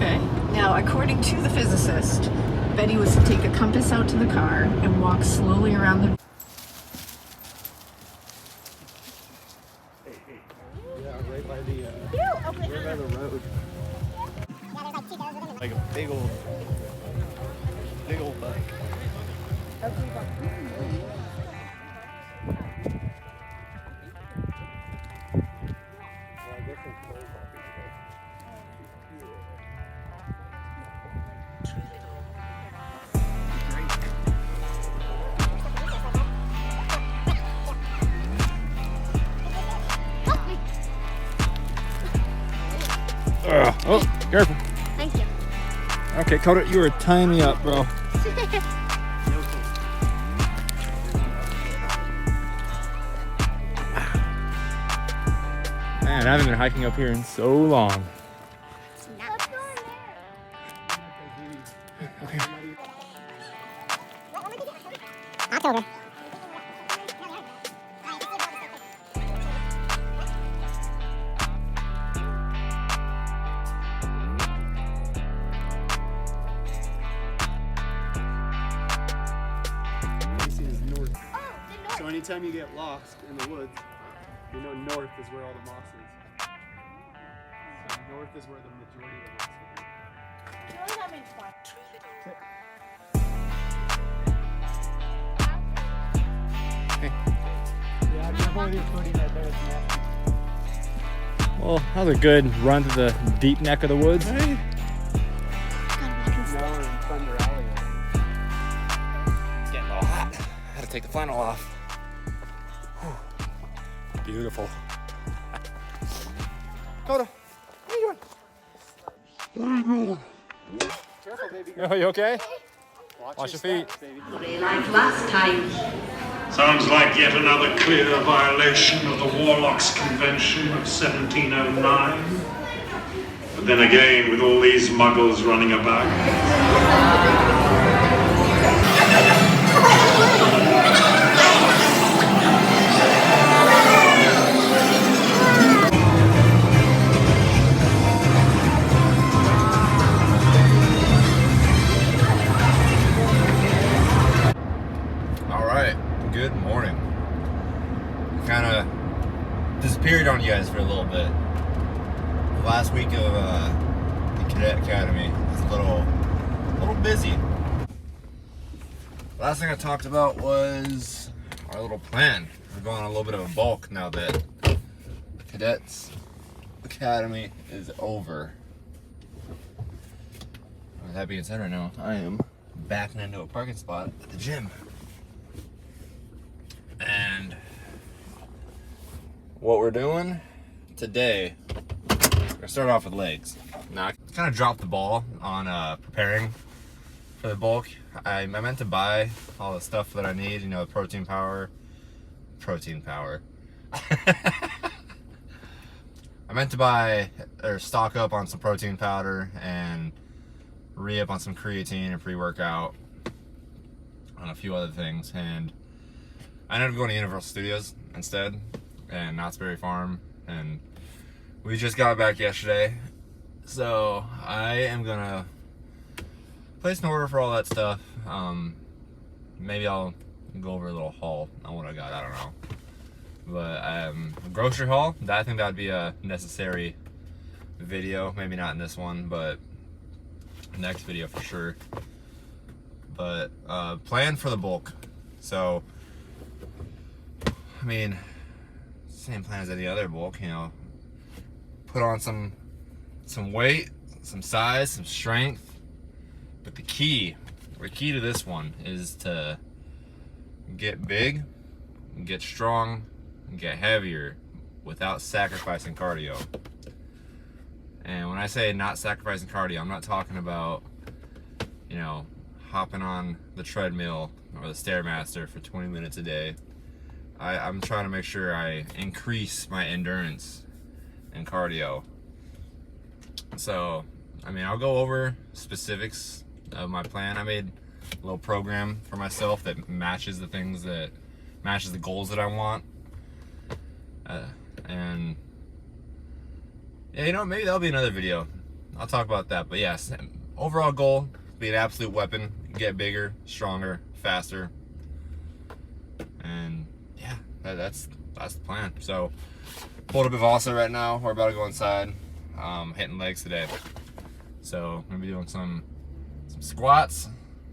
Okay. Now, according to the physicist, Betty was to take a compass out to the car and walk slowly around the... Yeah, right by the road. Like a big old bug. Oh, careful. Thank you. Okay, Coda, you were tying me up, bro. Man, I haven't been hiking up here in so long. Okay. October. So anytime you get lost in the woods, you know north is where all the moss is. So north is where the majority of the moss is. Yeah, I'm definitely putting that there. Well, that was a good run to the deep neck of the woods. Right? Now we're in Thunder Alley. It's getting all hot. I had to take the flannel off. Whew. Beautiful. Coda, what are you doing? Careful, baby. Oh, you okay? Watch your feet. Like last time. Sounds like yet another clear violation of the Warlocks Convention of 1709. But then again, with all these muggles running about. Good morning. Kind of disappeared on you guys for a little bit. The last week of the Cadet Academy was a little busy. Last thing I talked about was our little plan. We're going on a little bit of a bulk now that the Cadets Academy is over. With that being said, right now I am backing into a parking spot at the gym. And what we're doing today, we're gonna start off with legs. Now, I kind of dropped the ball on preparing for the bulk. I meant to buy all the stuff that I need, you know, protein powder. I meant to buy or stock up on some protein powder and re-up on some creatine and pre-workout on a few other things, and I ended up going to Universal Studios instead and Knott's Berry Farm, and we just got back yesterday, so I am gonna place an order for all that stuff. Maybe I'll go over a little haul on what I got, I don't know, but a grocery haul, I think that would be a necessary video, maybe not in this one, but next video for sure. But plan for the bulk. So I mean, same plan as any other bulk, you know. Put on some weight, some size, some strength. But the key to this one is to get big, get strong, and get heavier without sacrificing cardio. And when I say not sacrificing cardio, I'm not talking about, you know, hopping on the treadmill or the Stairmaster for 20 minutes a day. I'm trying to make sure I increase my endurance and cardio. So, I mean, I'll go over specifics of my plan. I made a little program for myself that matches the goals that I want. And yeah, you know, maybe that'll be another video. I'll talk about that. But yes, overall goal, be an absolute weapon, get bigger, stronger, faster, and yeah, that's the plan. So pulled up at Vasa right now. We're about to go inside, hitting legs today. So I'm gonna be doing some squats,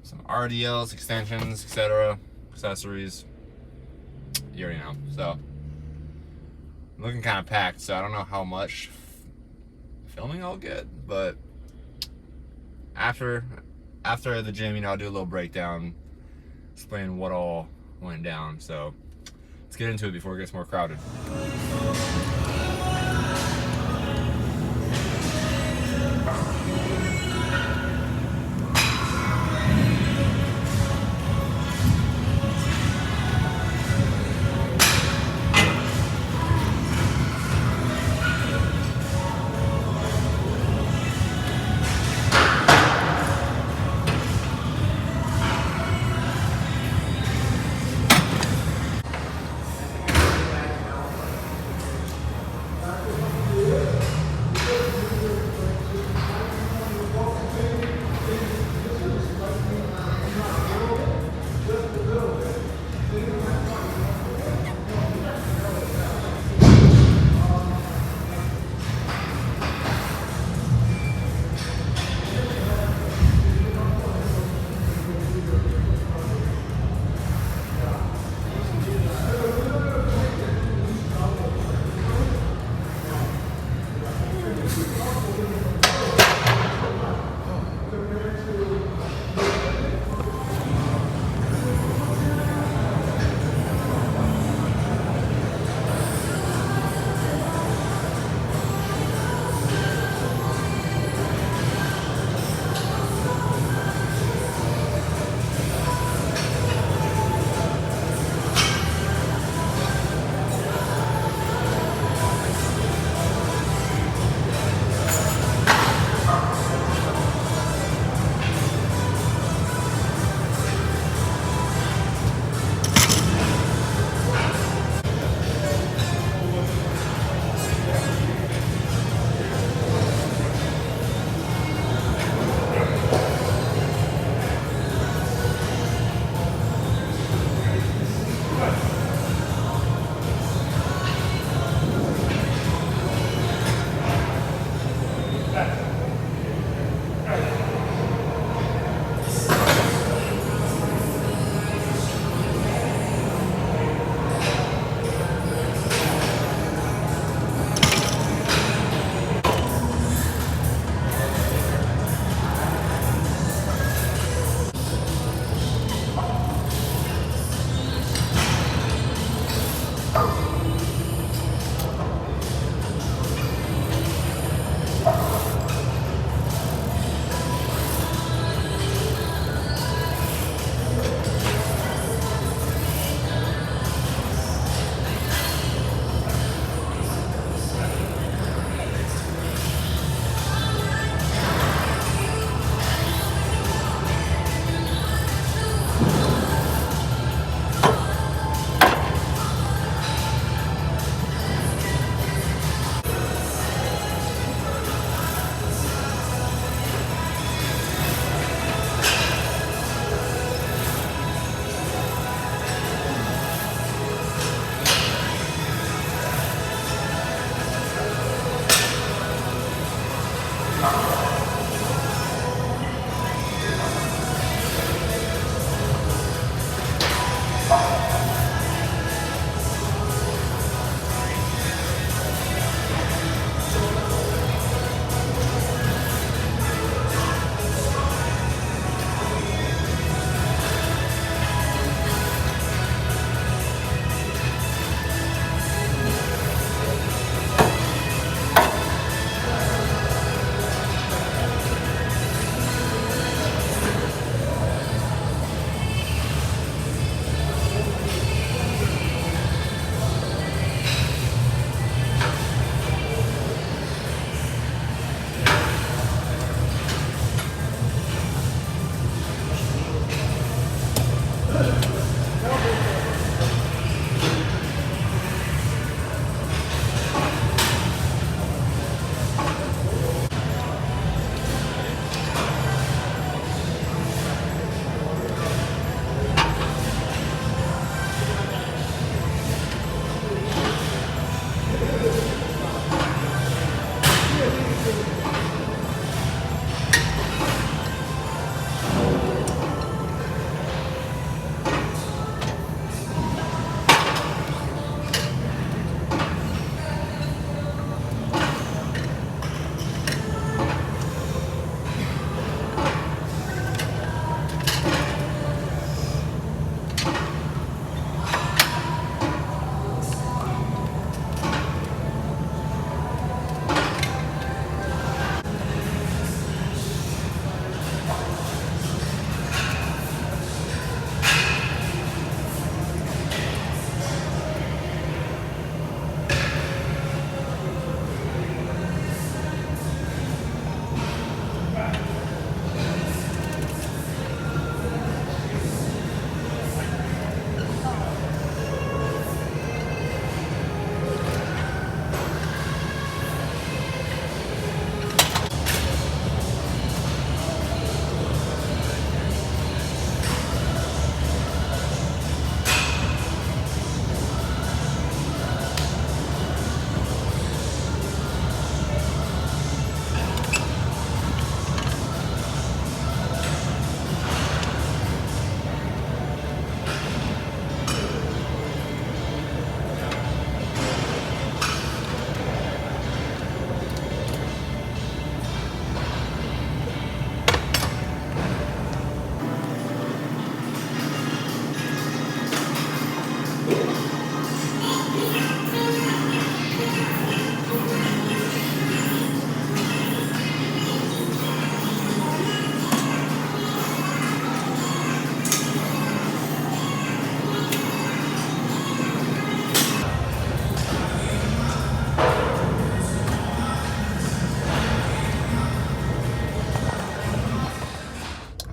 some RDLs, extensions, etc., accessories. You already know. So I'm looking kind of packed, so I don't know how much filming I'll get, but after the gym, you know, I'll do a little breakdown, explain what all went down. So let's get into it before it gets more crowded.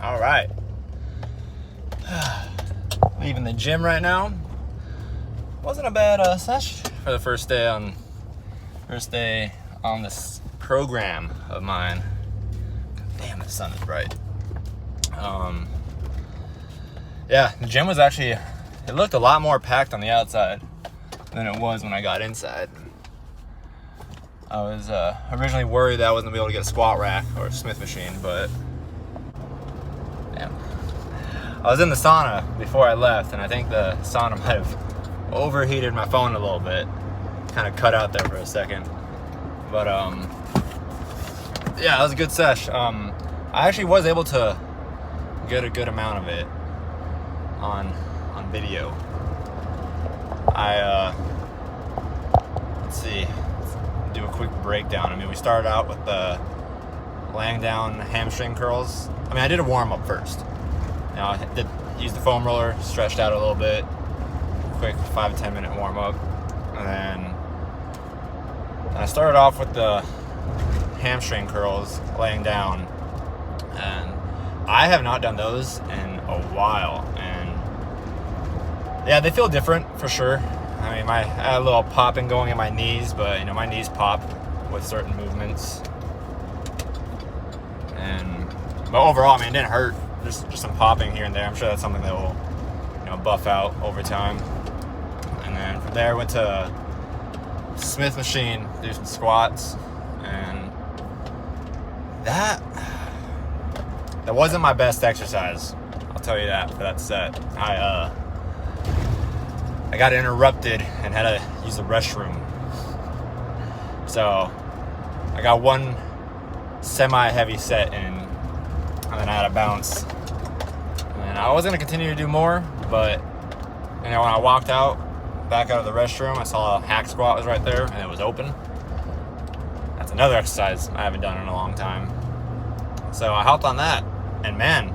All right. Leaving the gym right now. Wasn't a bad session for the first day on this program of mine. Damn, the sun is bright. Yeah, the gym was actually, it looked a lot more packed on the outside than it was when I got inside. I was originally worried that I wasn't gonna be able to get a squat rack or a Smith machine, but damn. I was in the sauna before I left, and I think the sauna might have overheated my phone a little bit. Kind of cut out there for a second. But yeah, that was a good sesh. I actually was able to get a good amount of it on video. Let's see. Do a quick breakdown. I mean, we started out with the laying down hamstring curls. I mean, I did a warm up first. You know, I did use the foam roller, stretched out a little bit, quick 5 to 10 minute warm up, and then I started off with the hamstring curls laying down, and I have not done those in a while, and yeah, they feel different for sure. I mean, I had a little popping going in my knees, but you know, my knees pop with certain movements. But overall, I mean, it didn't hurt. Just some popping here and there. I'm sure that's something that will, you know, buff out over time. And then from there, I went to Smith machine, do some squats, and that wasn't my best exercise. I'll tell you that for that set. I got interrupted and had to use the restroom. So I got one semi-heavy set in, and then I had to bounce. And I was gonna continue to do more, but you know, when I walked back out of the restroom, I saw a hack squat was right there and it was open. That's another exercise I haven't done in a long time. So I hopped on that, and man,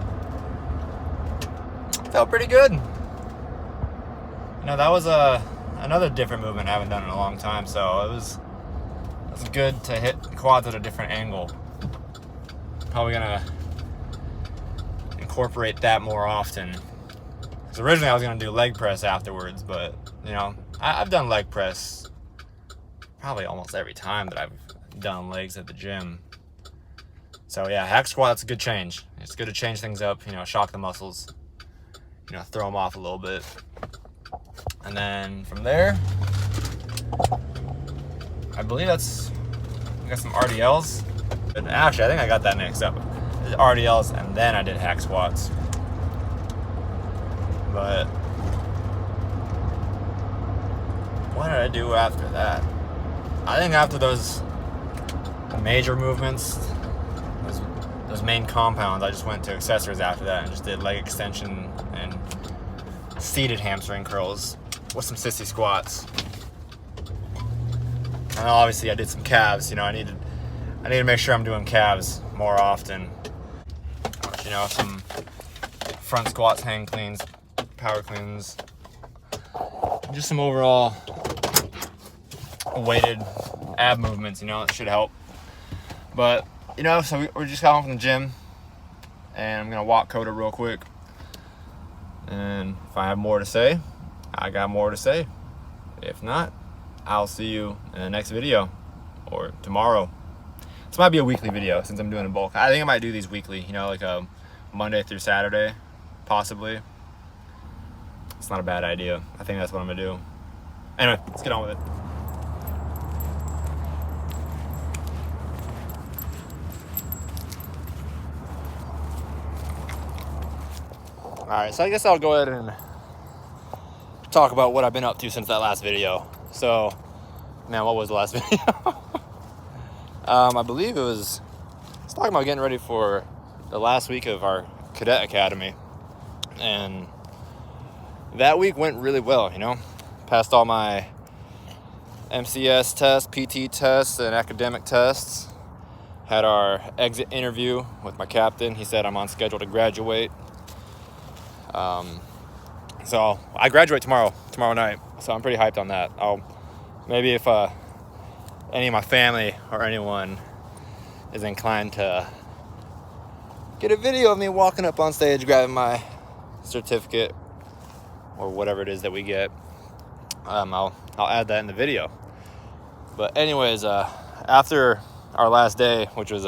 felt pretty good. You know, that was another different movement I haven't done in a long time, so it was good to hit quads at a different angle. Probably gonna incorporate that more often. Because originally I was gonna do leg press afterwards, but you know, I've done leg press probably almost every time that I've done legs at the gym. So yeah, hack squat's a good change. It's good to change things up, you know, shock the muscles, you know, throw them off a little bit. And then from there, I believe I got some RDLs. But actually, I think I got that mixed up. The RDLs, and then I did hack squats. But what did I do after that? I think after those major movements, those main compounds, I just went to accessories after that and just did leg extension and seated hamstring curls with some sissy squats. And obviously I did some calves. You know, I need to make sure I'm doing calves more often. You know, some front squats, hang cleans, power cleans, just some overall weighted ab movements, you know, that should help. But, you know, so we just got home from the gym, and I'm gonna walk Coda real quick. And if I have more to say, I got more to say. If not, I'll see you in the next video, or tomorrow. This might be a weekly video since I'm doing a bulk. I think I might do these weekly, you know, like a Monday through Saturday, possibly. It's not a bad idea. I think that's what I'm gonna do. Anyway, let's get on with it. Alright, so I guess I'll go ahead and talk about what I've been up to since that last video. So, man, what was the last video? I believe I was talking about getting ready for the last week of our cadet academy. And that week went really well, you know. Passed all my MCS tests, PT tests, and academic tests. Had our exit interview with my captain. He said I'm on schedule to graduate. So I graduate tomorrow night, so I'm pretty hyped on that. Maybe if any of my family or anyone is inclined to get a video of me walking up on stage, grabbing my certificate or whatever it is that we get. I'll add that in the video. But anyways, after our last day, which was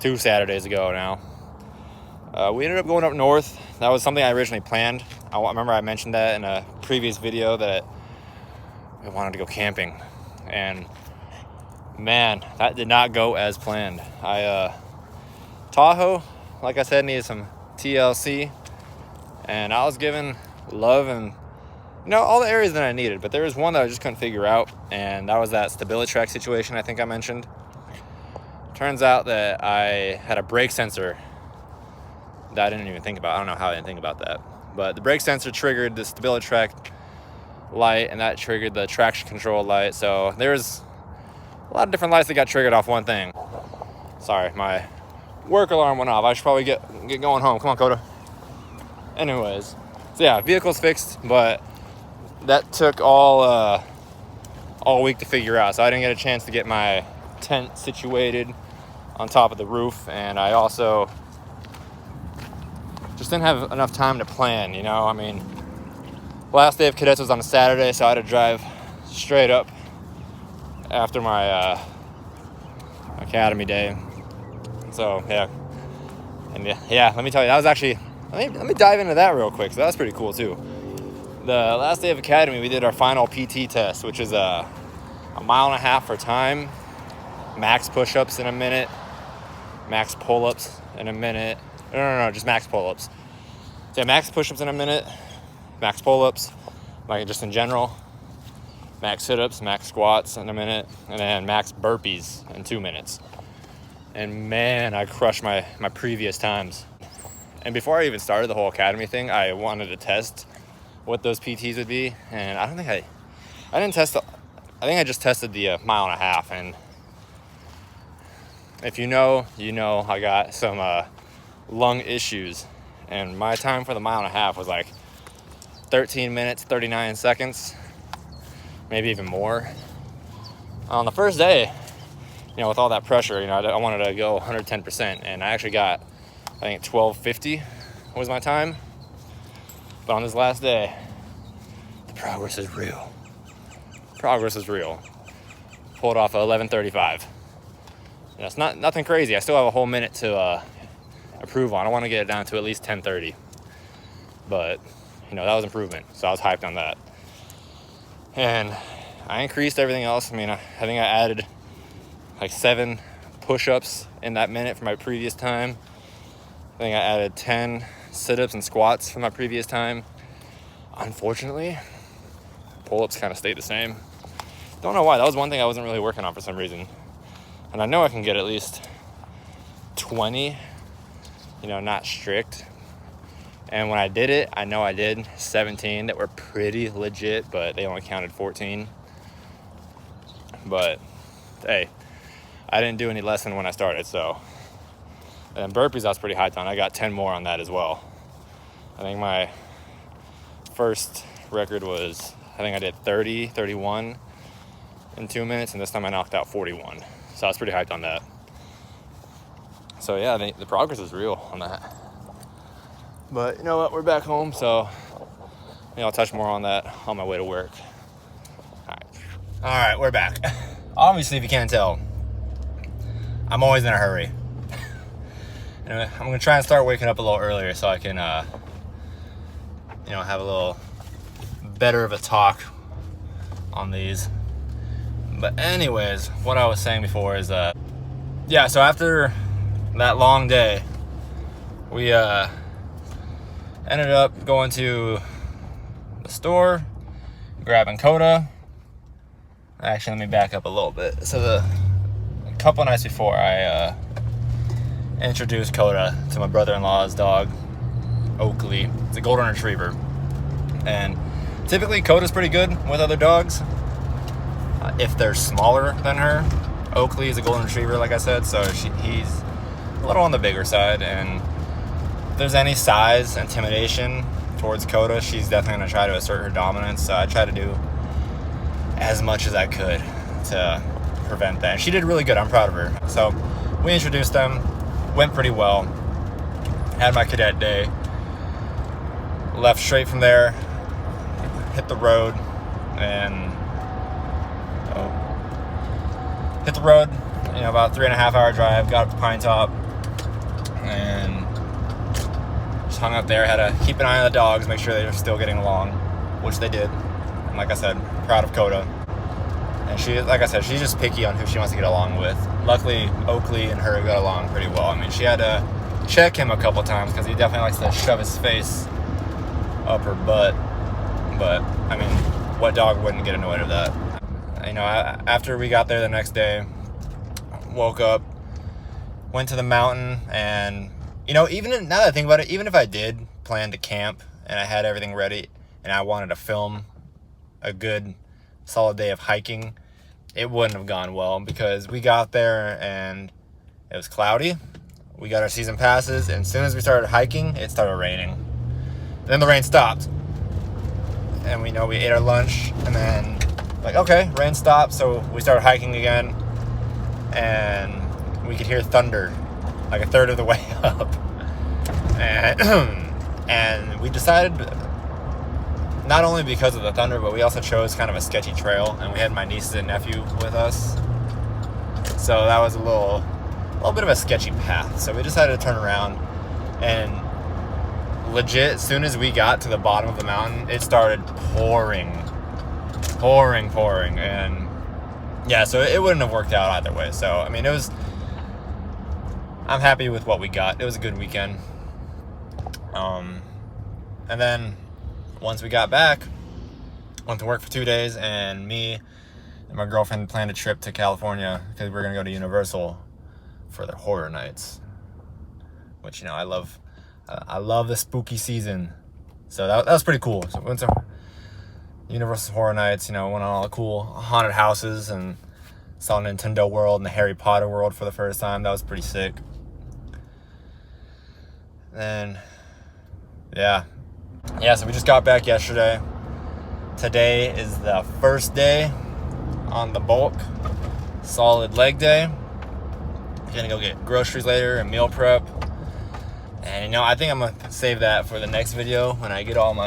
2 Saturdays ago now, we ended up going up north. That was something I originally planned. I remember I mentioned that in a previous video that I wanted to go camping, and man, that did not go as planned. Tahoe, like I said, needed some TLC, and I was given love and all the areas that I needed, but there was one that I just couldn't figure out, and that was that StabiliTrak situation I think I mentioned. Turns out that I had a brake sensor that I didn't even think about. I don't know how I didn't think about that, but the brake sensor triggered the StabiliTrak light, and that triggered the traction control light. So there's a lot of different lights that got triggered off one thing. Sorry, my work alarm went off. I should probably get going home. Come on, Coda. Anyways, so yeah, vehicle's fixed, but that took all week to figure out. So I didn't get a chance to get my tent situated on top of the roof, and I also just didn't have enough time to plan. I mean, last day of cadets was on a Saturday, so I had to drive straight up after my academy day. So yeah, and yeah, let me tell you, that was actually, let me dive into that real quick. So that was pretty cool too. The last day of academy, we did our final PT test, which is a 1.5 mile for time, max push-ups in a minute, max pull-ups in a minute. No, just max pull-ups. So yeah, max push-ups in a minute, max pull-ups, like just in general, max sit-ups, max squats in a minute, and then max burpees in 2 minutes. And man, I crushed my previous times. And before I even started the whole academy thing, I wanted to test what those PTs would be, and I didn't test. I think I just tested the 1.5 miles, and if you know, I got some lung issues, and my time for the 1.5 miles was like 13 minutes 39 seconds, maybe even more. On the first day, with all that pressure, I wanted to go 110%, and I actually got, I think 12:50 was my time. But on this last day, the progress is real. Pulled off 11:35. It's nothing crazy. I still have a whole minute to improve on. I want to get it down to at least 10:30. But that was improvement, so I was hyped on that. And I increased everything else. I mean, I think I added like 7 push-ups in that minute from my previous time. I think I added 10 sit-ups and squats from my previous time. Unfortunately, pull-ups kind of stayed the same. Don't know why. That was one thing I wasn't really working on for some reason. And I know I can get at least 20, not strict. And when I did it, I know I did 17 that were pretty legit, but they only counted 14. But hey, I didn't do any less than when I started, so. And burpees I was pretty hyped on. I got 10 more on that as well. I think my first record was, I did 31 in 2 minutes, and this time I knocked out 41. So I was pretty hyped on that. So yeah, I think the progress is real on that. But you know what, we're back home, so I'll touch more on that on my way to work. All right, we're back. Obviously, if you can't tell, I'm always in a hurry. Anyway, I'm gonna try and start waking up a little earlier so I can, have a little better of a talk on these. But anyways, what I was saying before is, so after that long day, we ended up going to the store, grabbing Coda. Actually, let me back up a little bit. So a couple nights before, I introduced Coda to my brother-in-law's dog, Oakley. It's a golden retriever. And typically Coda's pretty good with other dogs if they're smaller than her. Oakley is a golden retriever, like I said, so he's a little on the bigger side, and if there's any size intimidation towards Coda, she's definitely going to try to assert her dominance. So I try to do as much as I could to prevent that. And she did really good. I'm proud of her. So we introduced them. went pretty well. Had my cadet day. Left straight from there, hit the road, and about 3.5 hour drive. Got up to Pine Top and just hung out there. Had to keep an eye on the dogs, make sure they were still getting along, which they did. And like I said, proud of Coda. And she, like I said, she's just picky on who she wants to get along with. Luckily, Oakley and her got along pretty well. I mean, she had to check him a couple times because he definitely likes to shove his face up her butt. But I mean, what dog wouldn't get annoyed with that? After we got there the next day, woke up, went to the mountain, and now that I think about it, even if I did plan to camp and I had everything ready and I wanted to film a good solid day of hiking, it wouldn't have gone well because we got there and it was cloudy. We got our season passes, and as soon as we started hiking, it started raining. Then the rain stopped, and we ate our lunch, and then okay, rain stopped, so we started hiking again, and we could hear thunder like a third of the way up, and we decided, not only because of the thunder, but we also chose kind of a sketchy trail, and we had my nieces and nephew with us, so that was a little bit of a sketchy path. So we decided to turn around, and legit, as soon as we got to the bottom of the mountain, it started pouring, and yeah, so it wouldn't have worked out either way. So I mean, I'm happy with what we got. It was a good weekend. And then once we got back, went to work for 2 days, and me and my girlfriend planned a trip to California because we were gonna go to Universal for their horror nights, which I love the spooky season, so that was pretty cool. So we went to Universal Horror Nights, went on all the cool haunted houses and saw Nintendo World and the Harry Potter World for the first time. That was pretty sick. And so we just got back yesterday. Today is the first day on the bulk solid leg day. Gonna go get groceries later and meal prep, and I think I'm gonna save that for the next video when I get when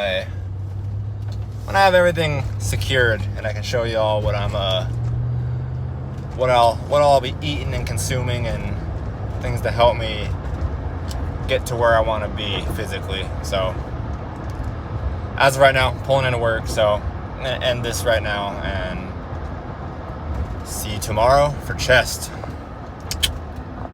I have everything secured and I can show you all what I'll be eating and consuming and things to help me get to where I want to be physically. So as of right now, pulling into work, so I'm gonna end this right now and see you tomorrow for chest.